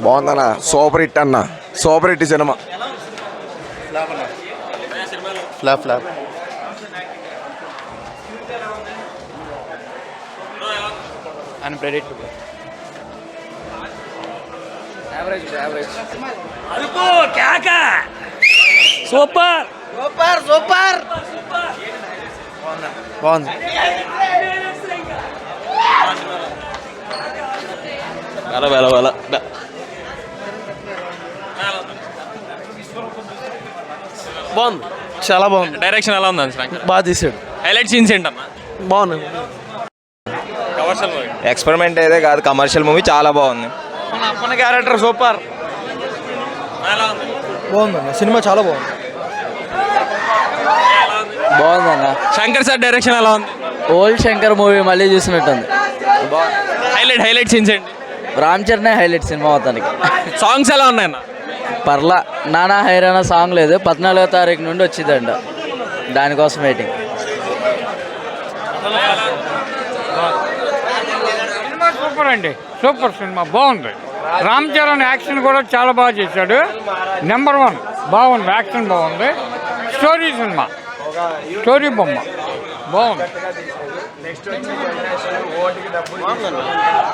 బాగుందన్న, super hit అన్న, super hit cinema. Flop flop unpredictable. Super super super బాగుంది. బాగుంది, చాలా బాగుంది. డైరెక్షన్ ఎలా ఉంది? బాగా తీసాడు. హైలైట్ సీన్స్ ఏంటమ్మా? బాగుంది. కమర్షియల్ మూవీ, ఎక్స్పెరిమెంట్ అయితే కాదు, కమర్షియల్ మూవీ చాలా బాగుంది. మన క్యారెక్టర్ సూపర్. బాగుందన్న సినిమా, చాలా బాగుంది. బాగుందన్న. శంకర్ సార్ డైరెక్షన్ ఎలా ఉంది? ఓల్డ్ శంకర్ మూవీ మళ్ళీ చూసినట్టుంది. హైలైట్ సీన్స్ ఏంటి? రామ్ చరణ్ హైలైట్ సినిమా మొత్తానికి. సాంగ్స్ ఎలా ఉన్నాయన్న? పర్లా. నానా హైరానా సాంగ్ లేదు, 14వ తారీఖు నుండి వచ్చిందంట, దానికోసం వెయిటింగ్. సినిమా సూపర్ అండి, సూపర్ సినిమా, బాగుంది. రామ్ చరణ్ యాక్షన్ కూడా చాలా బాగా చేశాడు. నెంబర్ 1 బాగుంది, యాక్షన్ బాగుంది. స్టోరీ సినిమా, స్టోరీ బొమ్మ బాగుంది.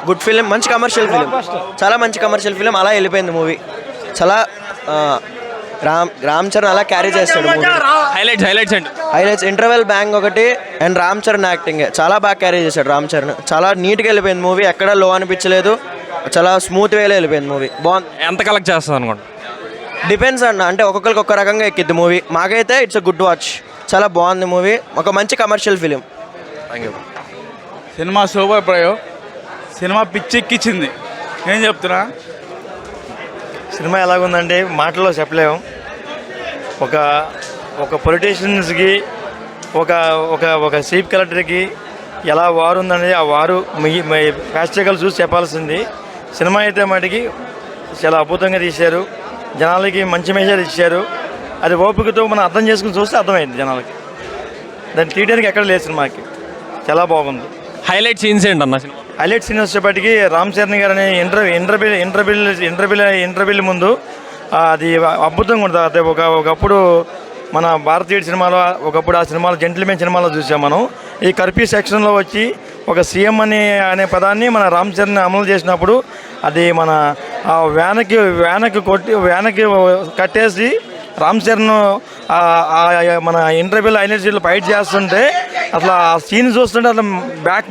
గుడ్ ఫిలిం, మంచి కమర్షియల్ ఫిలిం, చాలా మంచి కమర్షియల్ ఫిలిం. అలా వెళ్ళిపోయింది మూవీ. చాలా రామ్ చరణ్ అలా క్యారీ చేస్తాడు మూవీ. హైలైట్స్ అండి. హైలైట్స్ ఇంటర్వెల్ బ్యాంగ్ ఒకటి, అండ్ రామ్ చరణ్ యాక్టింగ్ చాలా బాగా క్యారీ చేశాడు. రామ్ చరణ్ చాలా నీట్గా వెళ్ళిపోయింది మూవీ, ఎక్కడ లో అనిపించలేదు, చాలా స్మూత్ వేలో వెళ్ళిపోయింది మూవీ. బాగుంది. ఎంత కలెక్ట్ చేస్తుంది అనుకోండి? డిపెండ్స్ అన్న, అంటే ఒక్కొక్కరికి ఒక్క రకంగా ఎక్కిద్ది మూవీ. మాకైతే ఇట్స్ అ గుడ్ వాచ్, చాలా బాగుంది మూవీ, ఒక మంచి commercial film. Thank you. Cinema super ప్రయో, సినిమా పిచ్చెక్కిచ్చింది. ఏం చెప్తున్నా, సినిమా ఎలాగుందంటే మాటల్లో చెప్పలేము. ఒక పొలిటీషియన్స్కి ఒక ఒక ఒక చీఫ్ కలెక్టర్కి ఎలా వారు ఉందనేది, ఆ వారు ప్యాస్టికల్ చూసి చెప్పాల్సింది. సినిమా అయితే మటుకి చాలా అద్భుతంగా తీశారు, జనాలకి మంచి మెసేజ్ ఇచ్చారు. అది ఓపికతో మనం అర్థం చేసుకుని చూస్తే అర్థమైంది జనాలకి. దాన్ని తీయడానికి ఎక్కడ లేదు సినిమాకి, చాలా బాగుంది. హైలైట్ సీన్స్ ఏంటన్న సినిమా? హైలైట్ సీన్ వచ్చేప్పటికి రామ్ చరణ్ గారు అనే ఇంటర్వ్యూల ముందు అది అద్భుతంగా ఉంటుంది. అదే ఒకప్పుడు మన భారతీయ సినిమాలో, ఒకప్పుడు ఆ సినిమాలో జెంటిల్మెన్ సినిమాలో చూసాం మనం. ఈ కర్ఫ్యూ సెక్షన్లో వచ్చి ఒక సీఎం అనే పదాన్ని మన రామ్ చరణ్ అమలు చేసినప్పుడు అది మన వ్యానకి కట్టేసి రామ్ చరణ్ మన ఇంటర్వ్యూలో హైలైట్స్లో ఫైట్ చేస్తుంటే అట్లా ఆ సీన్ చూస్తుంటే అట్లా బ్యాక్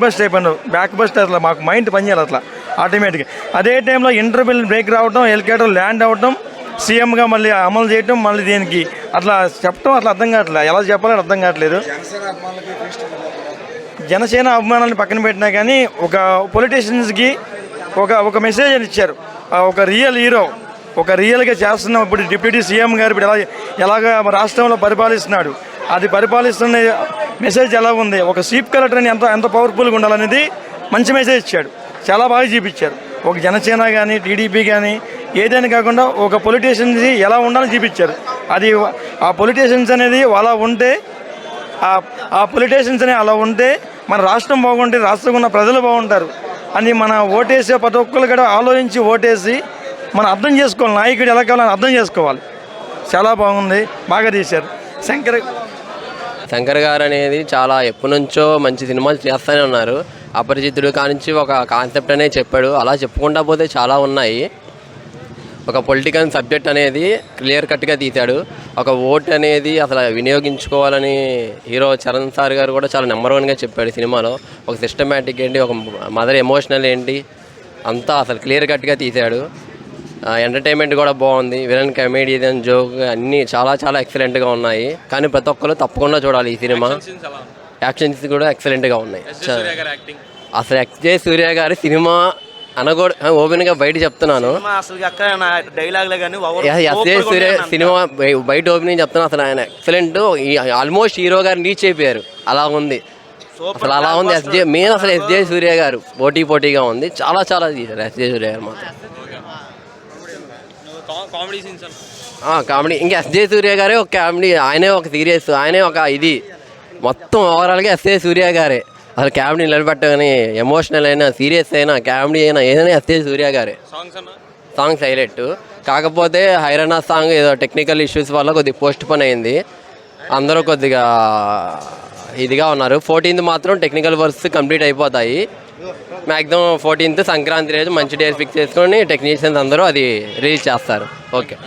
బస్ట్ అట్లా మాకు మైండ్ పనిచేయాలి అట్లా ఆటోమేటిక్గా. అదే టైంలో ఇంటర్వ్యూల్ బ్రేక్ రావడం, హెలికాప్టర్ ల్యాండ్ అవ్వటం, సీఎంగా మళ్ళీ అమలు చేయటం, మళ్ళీ దీనికి అట్లా చెప్పడం అట్లా అర్థం కావట్లేదు, ఎలా చెప్పాలని అర్థం కావట్లేదు. జనసేన అభిమానాన్ని పక్కన పెట్టినా కానీ ఒక పొలిటీషియన్స్కి ఒక మెసేజ్ అని ఇచ్చారు. ఒక రియల్ హీరో, ఒక రియల్గా చేస్తున్న ఇప్పుడు డిప్యూటీ సీఎం గారు ఇప్పుడు ఎలాగ రాష్ట్రంలో పరిపాలిస్తున్నాడు, అది పరిపాలిస్తున్న మెసేజ్ ఎలా ఉంది, ఒక చీఫ్ కలెక్టర్ అని ఎంత పవర్ఫుల్గా ఉండాలనేది మంచి మెసేజ్ ఇచ్చాడు, చాలా బాగా చూపించారు. ఒక జనసేన కానీ టీడీపీ కానీ ఏదైనా కాకుండా ఒక పొలిటీషియన్స్ ఎలా ఉండాలని చూపించారు. అది ఆ పొలిటీషియన్స్ అనేది అలా ఉంటే, ఆ పొలిటీషియన్స్ అనేది అలా ఉంటే మన రాష్ట్రం బాగుంటే రాష్ట్రంలో ఉన్న ప్రజలు బాగుంటారు అని మన ఓటేసే ప్రతి ఒక్కరు కూడా ఆలోచించి ఓటేసి మనం అర్థం చేసుకోవాలి, నాయకుడు ఎలా కావాలని అర్థం చేసుకోవాలి. చాలా బాగుంది, బాగా తీశారు. శంకర్ గారు అనేది చాలా ఎప్పటి నుంచో మంచి సినిమాలు చేస్తూనే ఉన్నారు. అపరిచితుడు కానించి ఒక కాన్సెప్ట్ అనేది చెప్పాడు, అలా చెప్పుకుంటా పోతే చాలా ఉన్నాయి. ఒక పొలిటికల్ సబ్జెక్ట్ అనేది క్లియర్ కట్గా తీశాడు. ఒక ఓట్ అనేది అసలు వినియోగించుకోవాలని హీరో చరణ్ సార్ గారు కూడా చాలా నెంబర్ 1గా చెప్పాడు సినిమాలో. ఒక సిస్టమేటిక్ ఏంటి, ఒక మదర్ ఎమోషనల్ ఏంటి, అంతా అసలు క్లియర్ కట్గా తీశాడు. ఎంటర్టైన్మెంట్ కూడా బాగుంది, విలన్ కమెడియన్ జోక్ అన్నీ చాలా చాలా ఎక్సలెంట్గా ఉన్నాయి. కానీ ప్రతి ఒక్కరు తప్పకుండా చూడాలి ఈ సినిమా. యాక్షన్స్ కూడా ఎక్సలెంట్గా ఉన్నాయి. అసలు ఎస్జే సూర్య గారి సినిమా అనకూడదు, ఓపెన్గా బయట చెప్తున్నాను. ఎస్జే సూర్య సినిమా బయట ఓపెనింగ్ చెప్తున్నాను, అసలు ఆయన ఎక్సలెంట్. ఆల్మోస్ట్ హీరో గారిని రీచ్ అయిపోయారు, అలా ఉంది. అసలు అలా ఉంది అసలు ఎస్జే సూర్య గారు పోటీగా ఉంది, చాలా చాలా తీశారు ఎస్జే సూర్య గారు మాత్రం. కామెడీ ఇంకా ఎస్జే సూర్య గారే ఒక కామెడీ, ఆయనే ఒక సీరియస్, ఆయనే ఒక ఇది మొత్తం ఓవరాల్గా ఎస్జే సూర్య గారే. అసలు కామెడీ నిలబెట్టగానే ఎమోషనల్ అయినా సీరియస్ అయినా కామెడీ అయినా ఏదైనా ఎస్ఏ సూర్య గారే. Songs highlight. కాకపోతే హైరానా సాంగ్ ఏదో టెక్నికల్ ఇష్యూస్ వల్ల కొద్దిగా పోస్ట్ పోన్ అయింది. అందరూ కొద్దిగా ఇదిగా ఉన్నారు. 14th మాత్రం టెక్నికల్ వర్క్స్ కంప్లీట్ అయిపోతాయి. మ్యాక్సిమం 14th సంక్రాంతి రోజు మంచి డేస్ ఫిక్స్ చేసుకొని టెక్నీషియన్స్ అందరూ అది రిలీజ్ చేస్తారు. ఓకే.